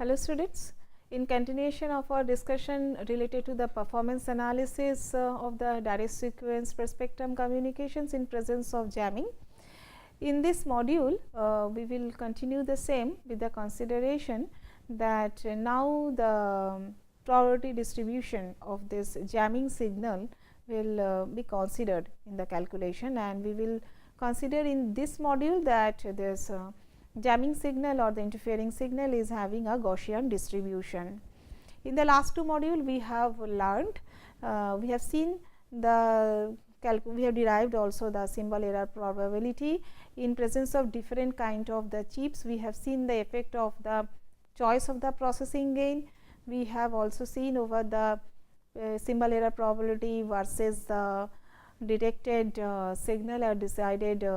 Hello students, in continuation of our discussion related to the performance analysis of the direct sequence per spectrum communications in presence of jamming. In this module, we will continue the same with the consideration that now the probability distribution of this jamming signal will be considered in the calculation, and we will consider in this module that this jamming signal or the interfering signal is having a Gaussian distribution. In the last two module we have learned, we have seen the we have derived also the symbol error probability in presence of different kind of the chips. We have seen the effect of the choice of the processing gain. We have also seen over the symbol error probability versus the detected signal or decided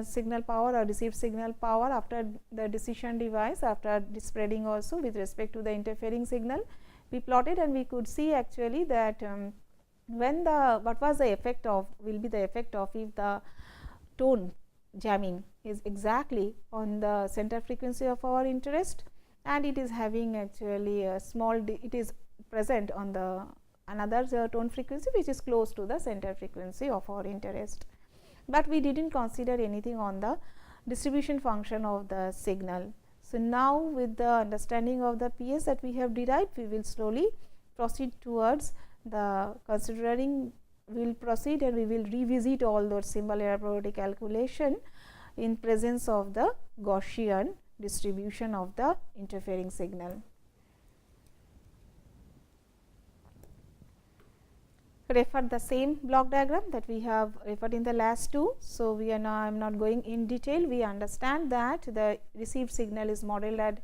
signal power or received signal power after the decision device, after spreading also with respect to the interfering signal. We plotted and we could see actually that when the what was the effect of will be the effect of if the tone jamming is exactly on the center frequency of our interest, and it is having actually a small it is present on the another tone frequency which is close to the center frequency of our interest. But we did not consider anything on the distribution function of the signal. So, now with the understanding of the PS that we have derived, we will slowly proceed towards the considering, we will proceed and we will revisit all those symbol error probability calculation in presence of the Gaussian distribution of the interfering signal. Refer the same block diagram that we have referred in the last two. So, we are now I am not going in detail. We understand that the received signal is modeled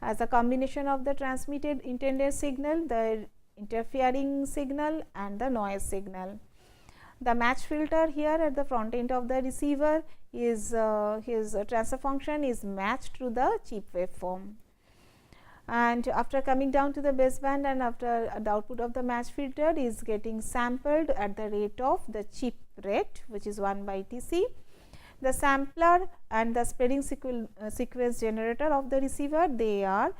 as a combination of the transmitted intended signal, the interfering signal and the noise signal. The match filter here at the front end of the receiver is his transfer function is matched to the chip waveform. And after coming down to the baseband and after the output of the match filter is getting sampled at the rate of the chip rate, which is 1 by Tc. The sampler and the spreading sequence generator of the receiver, they are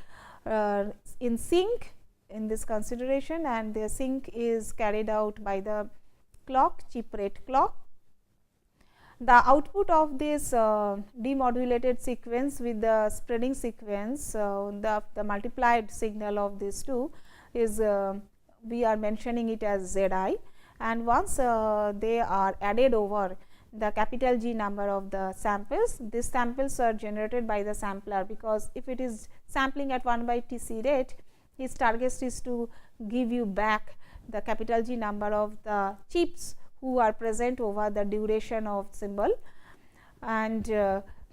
in sync in this consideration, and the sync is carried out by the clock, chip rate clock. The output of this demodulated sequence with the spreading sequence, the multiplied signal of these two is we are mentioning it as Zi, and once they are added over the capital G number of the samples, these samples are generated by the sampler, because if it is sampling at 1 by Tc rate, his target is to give you back the capital G number of the chips who are present over the duration of symbol, and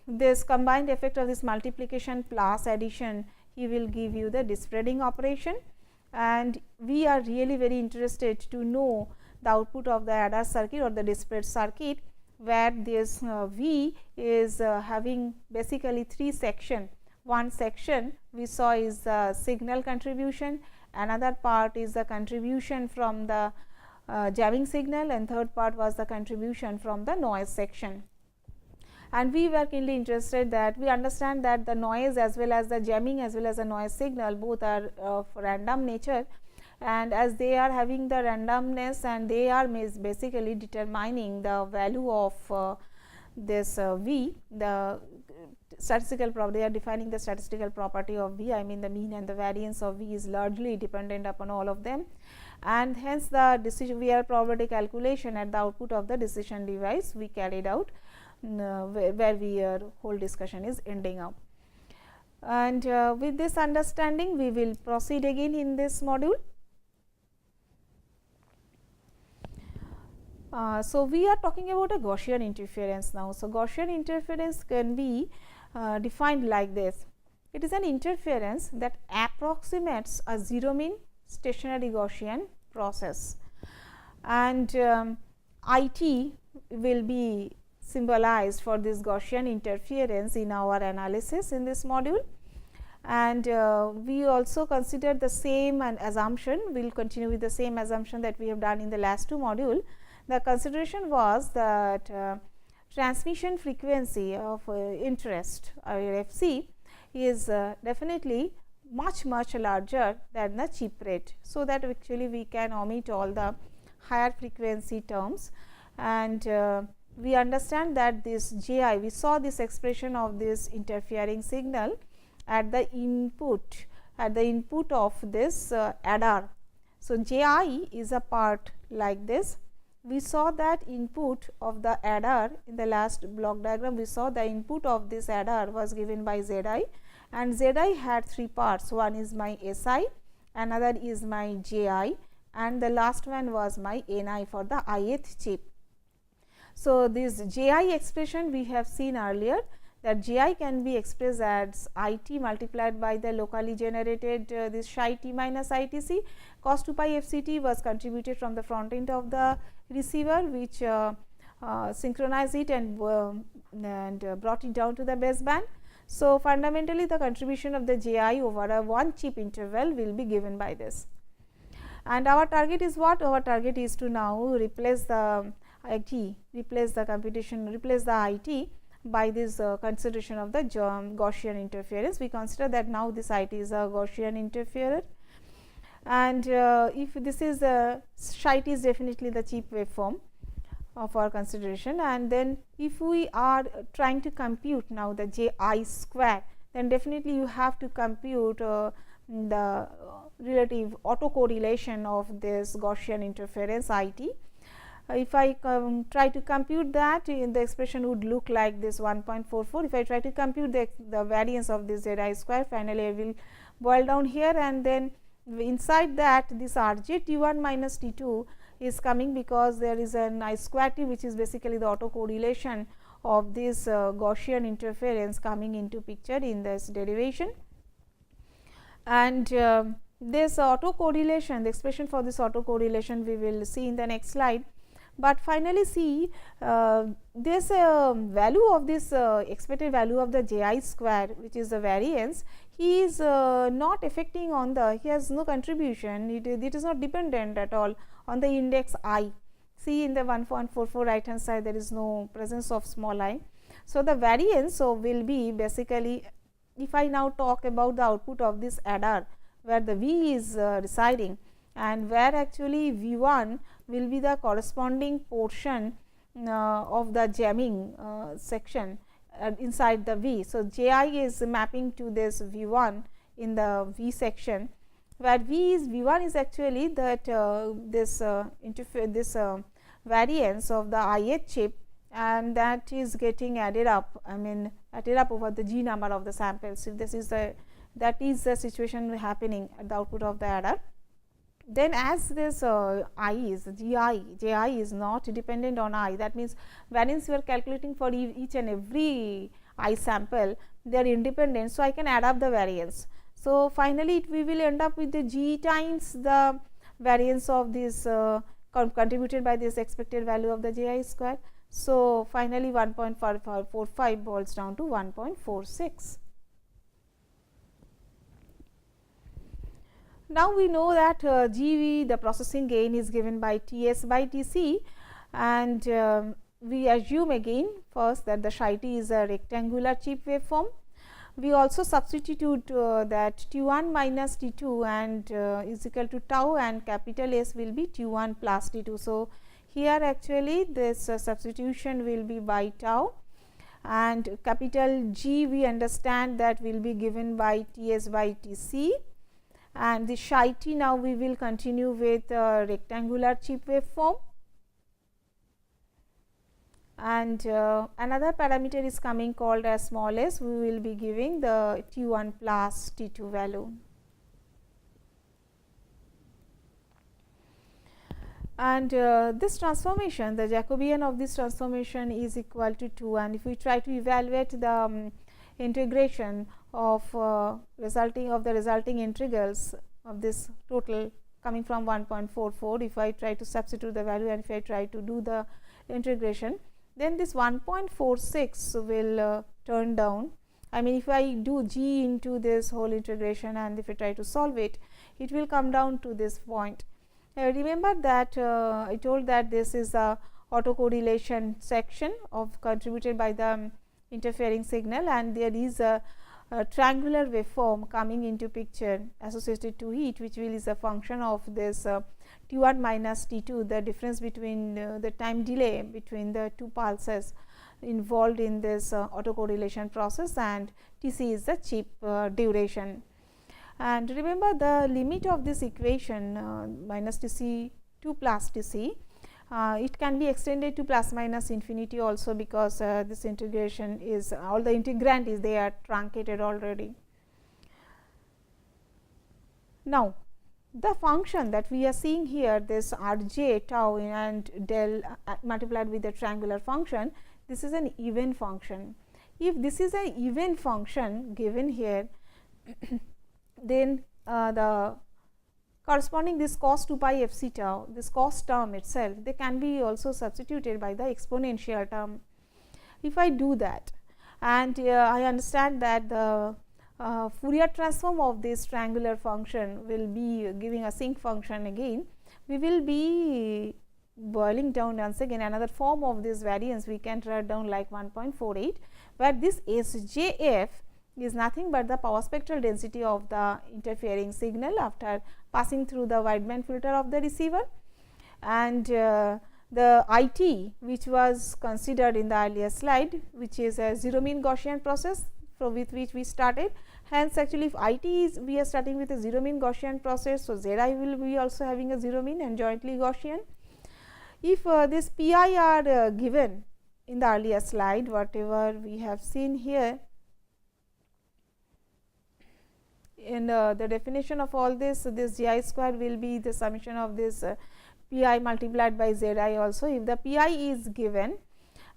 this combined effect of this multiplication plus addition, he will give you the spreading operation. And we are really very interested to know the output of the adder circuit or the disparate circuit, where this V is having basically three sections. One section we saw is the signal contribution, another part is the contribution from the jamming signal, and third part was the contribution from the noise section. And we were keenly interested that we understand that the noise as well as the jamming as well as the noise signal both are of random nature, and as they are having the randomness and they are basically determining the value of this V, the statistical property, they are defining the statistical property of V, I mean the mean and the variance of V is largely dependent upon all of them, and hence the decision VR probability calculation at the output of the decision device we carried out, where our whole discussion is ending up. And with this understanding we will proceed again in this module. So, we are talking about a Gaussian interference now. So, Gaussian interference can be defined like this. It is an interference that approximates a zero mean stationary Gaussian process, and IT will be symbolized for this Gaussian interference in our analysis in this module. And we also consider the same an assumption, we will continue with the same assumption that we have done in the last two module. The consideration was that transmission frequency of interest or FC is definitely much larger than the chip rate. So, that actually we can omit all the higher frequency terms, and we understand that this J I, we saw this expression of this interfering signal at the input of this adder. So, J I is a part like this. We saw that input of the adder in the last block diagram. We saw the input of this adder was given by Z I, and Z I had 3 parts. One is my S I, another is my J I, and the last one was my N I for the ith chip. So, this J I expression we have seen earlier, that J I can be expressed as I t multiplied by the locally generated this psi t minus I t c. Cos 2 pi f c t was contributed from the front end of the receiver, which synchronized it and brought it down to the baseband. So, fundamentally the contribution of the J I over a one chip interval will be given by this. And our target is what? Our target is to now replace the IT, replace the computation, replace the IT by this consideration of the Gaussian interference. We consider that now this IT is a Gaussian interferer, and if this is psi t is definitely the cheap waveform of our consideration. And then if we are trying to compute now the J I square, then definitely you have to compute the relative autocorrelation of this Gaussian interference I t. If I try to compute that, the expression would look like this 1.44. If I try to compute the variance of this Z I square, finally I will boil down here, and then inside that this R j T 1 minus T 2 is coming, because there is an I square t, which is basically the autocorrelation of this Gaussian interference coming into picture in this derivation. And this autocorrelation, the expression for this autocorrelation we will see in the next slide. But finally, see this value of this expected value of the J I square, which is the variance, he is not affecting on the, he has no contribution, it is not dependent at all on the index I. See in the 1.44 right hand side, there is no presence of small I. So, the variance will be basically, if I now talk about the output of this adder, where the V is residing, and where actually V 1 will be the corresponding portion of the jamming section inside the V. So, J I is mapping to this V 1 in the V section, where V 1 is actually that this variance of the ith chip, and that is getting added up, I mean added up over the G number of the samples. If this is the, that is the situation happening at the output of the adder. Then as this I is J I is not dependent on I, that means variance we are calculating for each and every I sample, they are independent. So, I can add up the variance. So, finally, we will end up with the G times the variance of this contributed by this expected value of the J I square. So, finally, 1.45 boils down to 1.46. Now, we know that G V, the processing gain, is given by T s by T c, and we assume again first that the psi t is a rectangular chip waveform. We also substitute that T 1 minus T 2 and is equal to tau, and capital S will be T 1 plus T 2. So, here actually this substitution will be by tau, and capital G we understand that will be given by T s by T c. And the psi t, now we will continue with rectangular chip waveform, and another parameter is coming called as small s. We will be giving the T 1 plus T 2 value. And this transformation, the Jacobian of this transformation is equal to 2, and if we try to evaluate the integration of resulting integrals of this total coming from 1.44, if I try to substitute the value and if I try to do the integration, then this 1.46 will turn down. I mean, if I do G into this whole integration and if I try to solve it, it will come down to this point. Remember that I told that this is the autocorrelation section of contributed by the interfering signal, and there is a triangular waveform coming into picture associated to it, which will is a function of this T1 minus T2, the difference between the time delay between the two pulses involved in this autocorrelation process, and Tc is the chip duration. And remember the limit of this equation minus Tc to plus Tc, it can be extended to plus minus infinity also, because this integration is all the integrand is they are truncated already. Now, the function that we are seeing here, this r j tau and del multiplied with the triangular function, this is an even function. If this is an even function given here, then the corresponding this cos 2 pi f c tau, this cos term itself, they can be also substituted by the exponential term. If I do that, and I understand that the Fourier transform of this triangular function will be giving a sinc function again, we will be boiling down once again another form of this variance we can write down like 1.48, where this SJF is nothing but the power spectral density of the interfering signal after passing through the wideband filter of the receiver, and the IT which was considered in the earlier slide, which is a zero mean Gaussian process with which we started. Hence, actually if IT is, we are starting with a zero mean Gaussian process, so Zi will be also having a zero mean and jointly Gaussian. If this Pi are given in the earlier slide, whatever we have seen here, in the definition of all this, this Gi square will be the summation of this Pi multiplied by Zi also. If the Pi is given,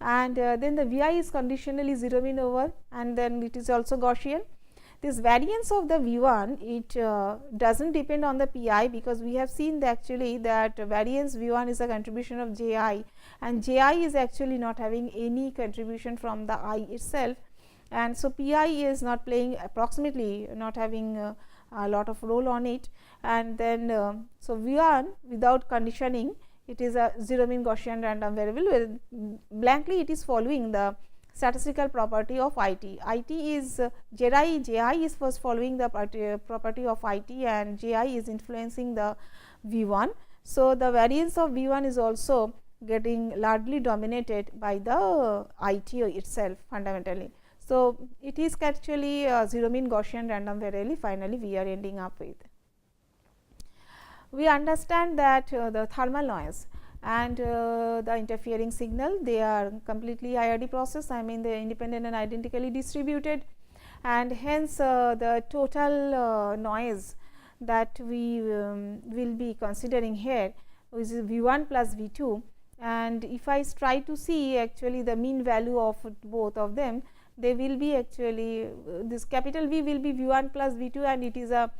and then the Vi is conditionally zero mean over, and then it is also Gaussian. This variance of the V1, it does not depend on the Pi, because we have seen that actually that variance V1 is a contribution of Ji, and Ji is actually not having any contribution from the I itself, and so Pi is not playing, approximately not having a lot of role on it. And then so V1 without conditioning, it is a zero mean Gaussian random variable, where blankly it is following the statistical property of IT. IT is Ji is first following the property of IT, and Ji is influencing the V1. So, the variance of V1 is also getting largely dominated by the IT itself fundamentally. So, it is actually a zero mean Gaussian random variable finally we are ending up with. We understand that the thermal noise and the interfering signal, they are completely IRD process, I mean they are independent and identically distributed, and hence the total noise that we will be considering here is V1 plus V2, and if I try to see actually the mean value of both of them, they will be actually this capital V will be V1 plus V2, and it is a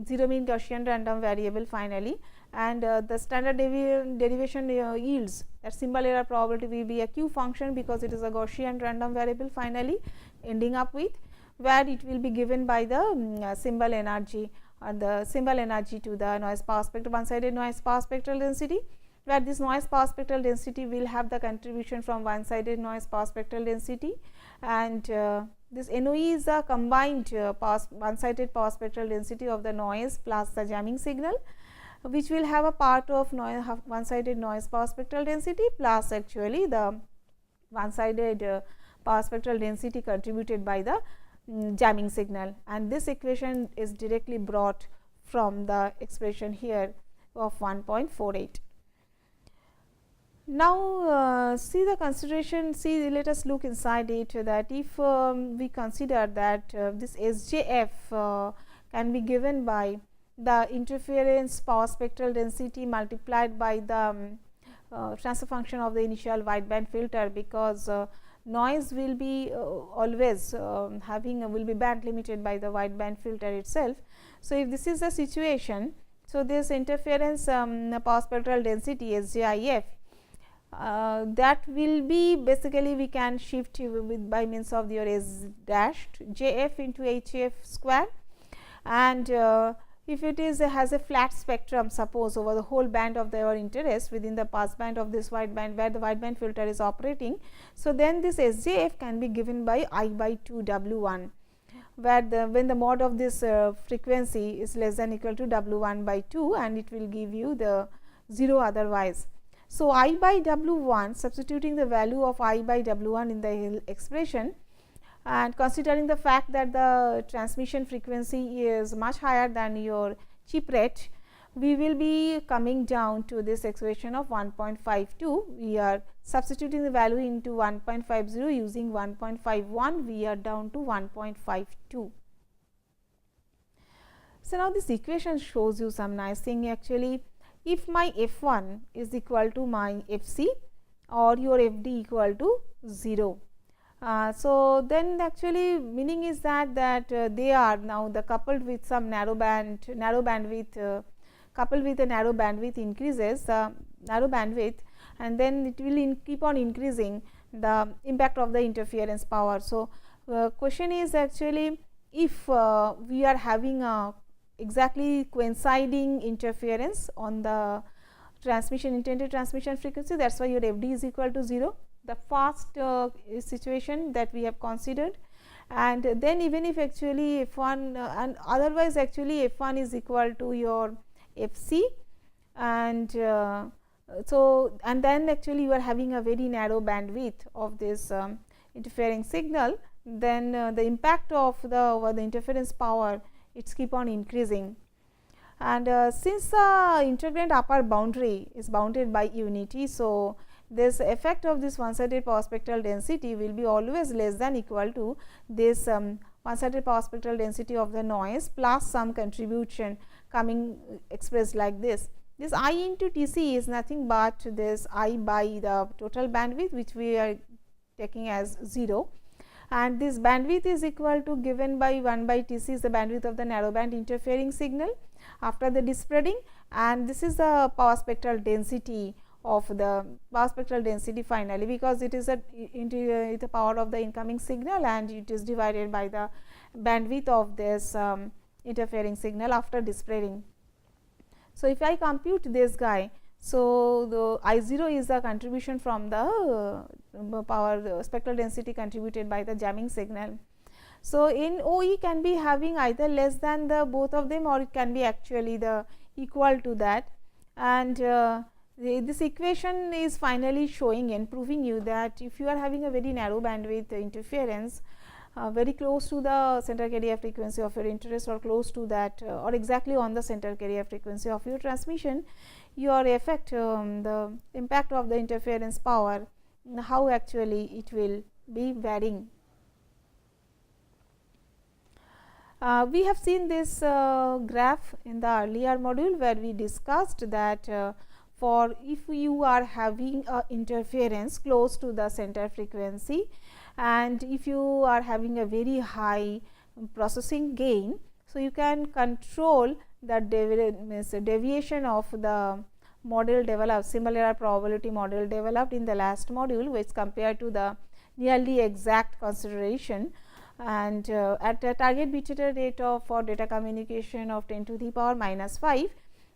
zero mean Gaussian random variable finally, and the standard derivation yields that symbol error probability will be a Q function, because it is a Gaussian random variable finally ending up with, where it will be given by the symbol energy, or the symbol energy to the noise power spectral, one sided noise power spectral density, where this noise power spectral density will have the contribution from one sided noise power spectral density, and this NOE is a combined one sided power spectral density of the noise plus the jamming signal, which will have a part of one sided noise power spectral density plus actually the one sided power spectral density contributed by the jamming signal, and this equation is directly brought from the expression here of 1.48. Now, see the consideration, let us look inside it, that if we consider that this SJF can be given by the interference power spectral density multiplied by the transfer function of the initial wideband filter, because noise will be always will be band limited by the wideband filter itself. So, if this is the situation, so this interference power spectral density SJIF, that will be basically we can shift with by means of your S dashed JF into HF square, and if it is has a flat spectrum, suppose over the whole band of your interest within the pass band of this wideband where the wideband filter is operating. So, then this SJF can be given by I by 2 W1, where when the mod of this frequency is less than equal to W1 by 2, and it will give you the 0 otherwise. So, I by W1, substituting the value of I by W1 in the expression, and considering the fact that the transmission frequency is much higher than your chip rate, we will be coming down to this expression of 1.52. We are substituting the value into 1.50, using 1.51, we are down to 1.52. So, now this equation shows you some nice thing. Actually, if my F1 is equal to my Fc, or your Fd equal to 0. So, then actually meaning is that they are now the coupled with some narrow bandwidth coupled with a narrow bandwidth increases narrow bandwidth, and then it will keep on increasing the impact of the interference power. So, question is actually if we are having a exactly coinciding interference on the intended transmission frequency, that is why your Fd is equal to 0, the first situation that we have considered. And then even if actually F1 and otherwise actually F1 is equal to your Fc, and so and then actually you are having a very narrow bandwidth of this interfering signal, then the impact of the interference power, it's keep on increasing. And since the integrand upper boundary is bounded by unity, so this effect of this one-sided power spectral density will be always less than equal to this one-sided power spectral density of the noise plus some contribution coming expressed like this. This I into Tc is nothing but this I by the total bandwidth, which we are taking as 0, and this bandwidth is equal to given by 1 by Tc is the bandwidth of the narrow band interfering signal after the dispersing, and this is the power spectral density of the power spectral density finally, because it is the power of the incoming signal and it is divided by the bandwidth of this interfering signal after dispersing. So, if I compute this guy, so the I0 is the contribution from the power spectral density contributed by the jamming signal. So, NOE can be having either less than the both of them, or it can be actually the equal to that, and this equation is finally showing and proving you that if you are having a very narrow bandwidth interference very close to the center carrier frequency of your interest, or close to that or exactly on the center carrier frequency of your transmission, your effect the impact of the interference power, how actually it will be varying. We have seen this graph in the earlier module, where we discussed that for if you are having a interference close to the center frequency, and if you are having a very high processing gain, so you can control the deviation of the model developed, similar probability model developed in the last module, which compared to the nearly exact consideration. And at a target bit data rate of for data communication of 10 to the power minus 5,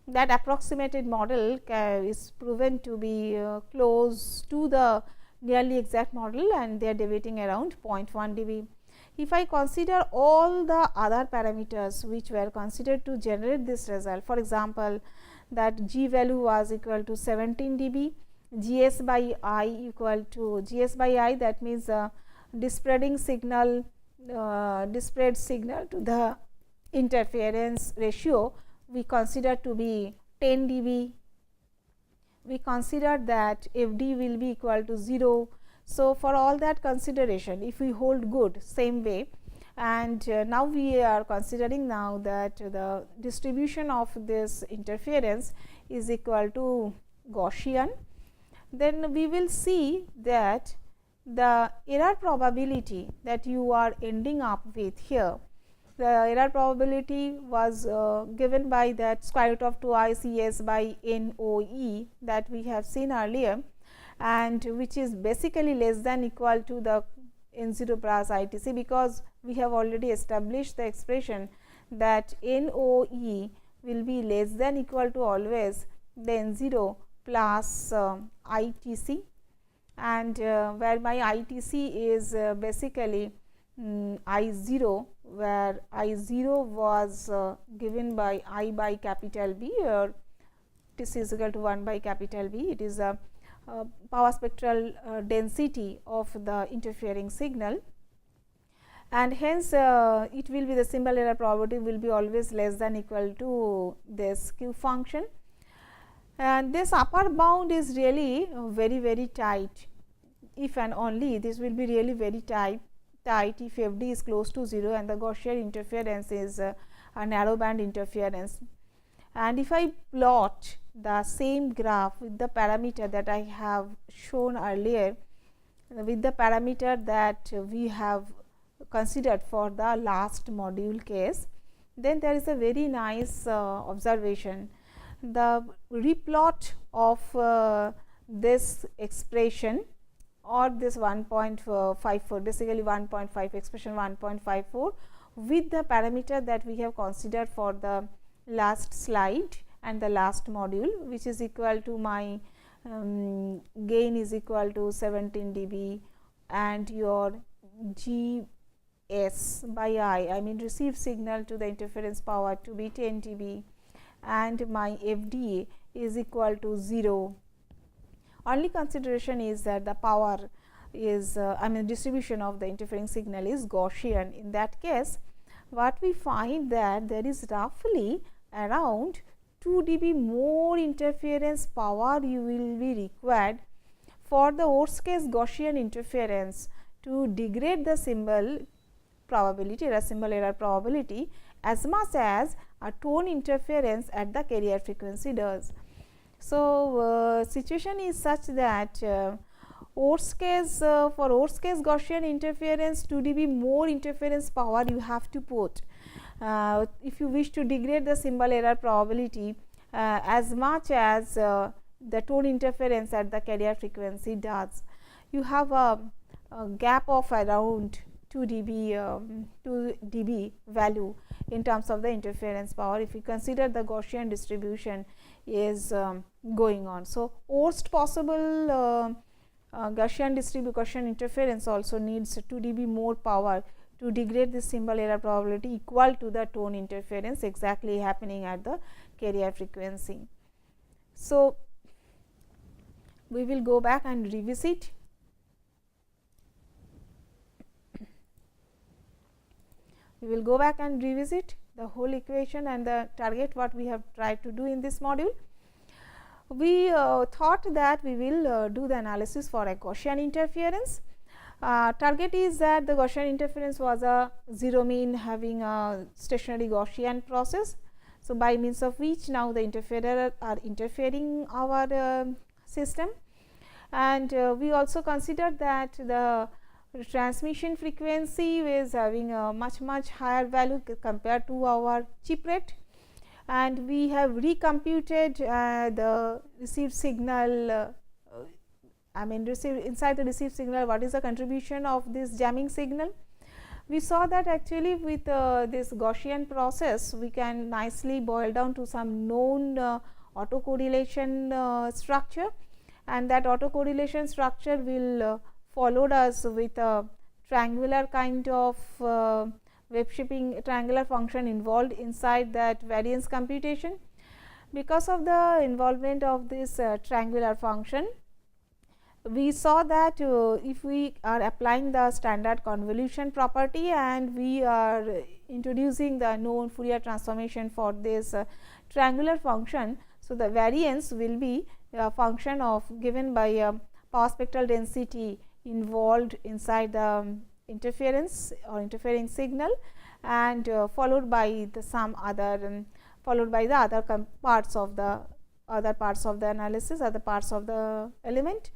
that approximated model is proven to be close to the nearly exact model, and they are deviating around 0.1 dB. If I consider all the other parameters which were considered to generate this result, for example, that G value was equal to 17 dB, Gs by I equal to Gs by I, that means dispersing signal disparate signal to the interference ratio we consider to be 10 dB. We consider that Fd will be equal to 0. So, for all that consideration, if we hold good same way, and now we are considering now that the distribution of this interference is equal to Gaussian, then we will see that the error probability that you are ending up with here, the error probability was given by that square root of 2 I Cs by NOE that we have seen earlier, and which is basically less than equal to the N0 plus ITC, because we have already established the expression that NOE will be less than equal to always the N0 plus ITC, and where my ITC is basically I0, where I0 was given by I by capital B, or this is equal to 1 by capital B. It is a power spectral density of the interfering signal, and hence it will be the symbol error probability will be always less than equal to this Q function, and this upper bound is really very tight. If and only this will be really very tight if f d is close to 0 and the Gaussian interference is a narrow band interference. And if I plot the same graph with the parameter that I have shown earlier, with the parameter that we have considered for the last module case, then there is a very nice observation. The replot of this expression or this 1.54, basically 1.5 expression 1.54 with the parameter that we have considered for the last slide and the last module, which is equal to my gain is equal to 17 dB and your G S by I mean received signal to the interference power to be 10 dB and my FDA is equal to 0. Only consideration is that the power is distribution of the interfering signal is Gaussian. In that case, what we find that there is roughly around 2 dB more interference power you will be required for the worst case Gaussian interference to degrade the symbol probability or symbol error probability as much as a tone interference at the carrier frequency does. So, situation is such that for worst case Gaussian interference 2 dB more interference power you have to put if you wish to degrade the symbol error probability as much as the tone interference at the carrier frequency does. You have a gap of around 2 dB value in terms of the interference power if you consider the Gaussian distribution is going on. So, worst possible Gaussian interference also needs 2 dB more power to degrade the symbol error probability equal to the tone interference exactly happening at the carrier frequency. So, we will go back and revisit. We will go back and revisit the whole equation and the target what we have tried to do in this module. We thought that we will do the analysis for a Gaussian interference. Target is that the Gaussian interference was a zero mean having a stationary Gaussian process. So, by means of which now the interferer are interfering our system, and we also considered that the transmission frequency is having a much higher value compared to our chip rate, and we have recomputed the received signal inside the received signal what is the contribution of this jamming signal. We saw that actually with this Gaussian process we can nicely boil down to some known autocorrelation structure, and that autocorrelation structure will followed us with a triangular kind of wave shaping triangular function involved inside that variance computation. Because of the involvement of this triangular function, we saw that if we are applying the standard convolution property and we are introducing the known Fourier transformation for this triangular function. So, the variance will be a function of given by a power spectral density involved inside the interference or interfering signal, and followed by the some other followed by the other parts of the analysis, other parts of the element.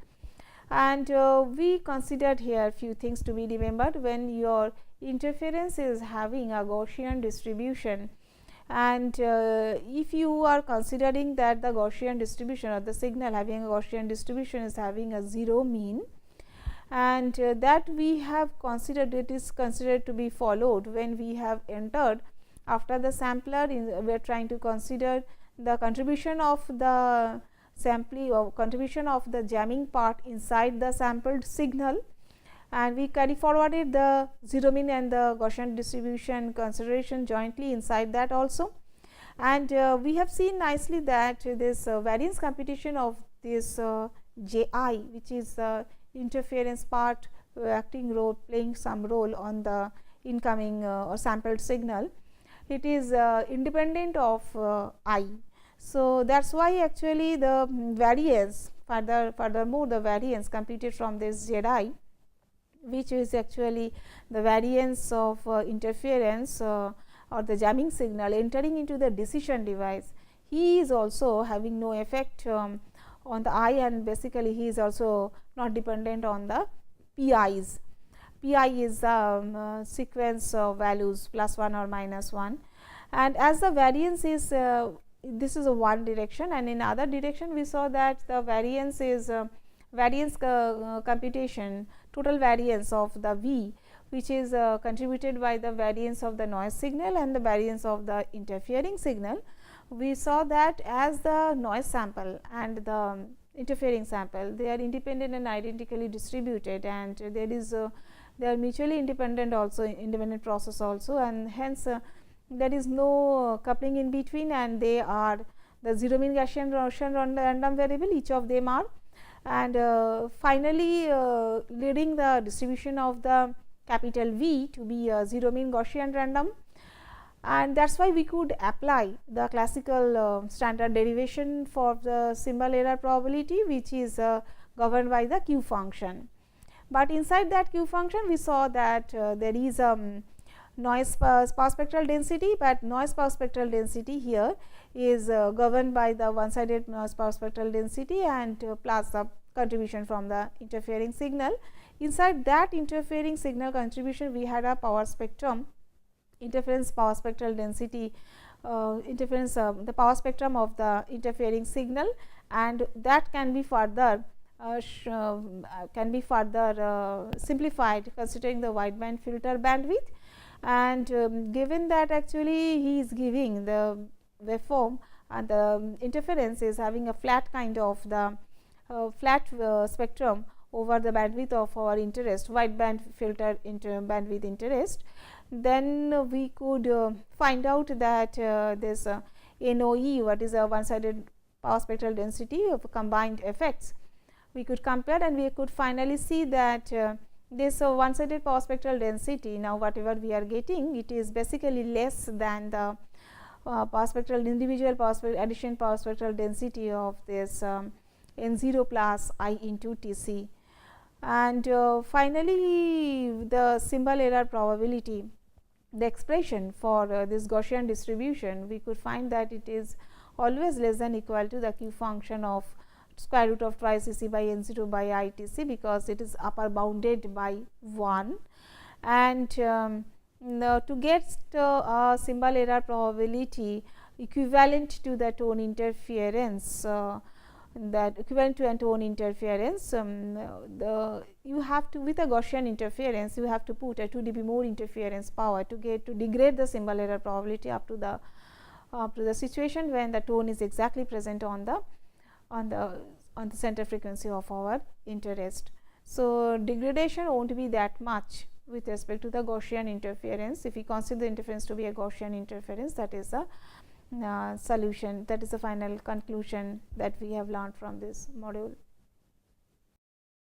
And we considered here few things to be remembered. When your interference is having a Gaussian distribution, and if you are considering that the Gaussian distribution or the signal having a Gaussian distribution is having a zero mean, and that we have considered, it is considered to be followed when we have entered after the sampler we are trying to consider the contribution of the sampling or contribution of the jamming part inside the sampled signal, and we carry forwarded the zero mean and the Gaussian distribution consideration jointly inside that also. And we have seen nicely that this variance computation of this J I, which is the interference part acting role, playing some role on the incoming or sampled signal, it is independent of I. So, that is why actually the variance furthermore the variance computed from this Z I, which is actually the variance of interference or the jamming signal entering into the decision device, he is also having no effect on the I, and basically he is also not dependent on the PIs. PI is sequence of values +1 or -1, and as the variance is this is a one direction, and in other direction we saw that the variance is variance computation, total variance of the V, which is contributed by the variance of the noise signal and the variance of the interfering signal. We saw that as the noise sample and the interfering sample, they are independent and identically distributed, and there is they are mutually independent also, independent process also, and hence there is no coupling in between, and they are the zero mean Gaussian random variable, each of them are, and finally leading the distribution of the capital V to be a zero mean Gaussian random, and that is why we could apply the classical standard derivation for the symbol error probability, which is governed by the Q function. But inside that Q function we saw that there is noise power spectral density, but noise power spectral density here is governed by the one sided noise power spectral density and plus the contribution from the interfering signal. Inside that interfering signal contribution we had a power spectrum, interference power spectral density, interference the power spectrum of the interfering signal, and that can be further simplified considering the wideband filter bandwidth. And given that actually he is giving the waveform and the interference is having a flat kind of the flat spectrum over the bandwidth of our interest, wideband filter bandwidth interest, then we could find out that this NOE, what is a one sided power spectral density of combined effects, we could compare, and we could finally see that this one sided power spectral density, now whatever we are getting, it is basically less than the power spectral individual power spectral addition power spectral density of this N0 plus I into Tc. And finally, the symbol error probability, the expression for this Gaussian distribution, we could find that it is always less than equal to the Q function of square root of twice Cc by N0 by I Tc, because it is upper bounded by 1. And to get a symbol error probability equivalent to the tone interference, that equivalent to a tone interference, you have to, with a Gaussian interference, you have to put a 2 dB more interference power to get to degrade the symbol error probability up to the situation when the tone is exactly present on the center frequency of our interest. So, degradation will not be that much with respect to the Gaussian interference. If we consider the interference to be a Gaussian interference, that is a solution, that is the final conclusion that we have learned from this module.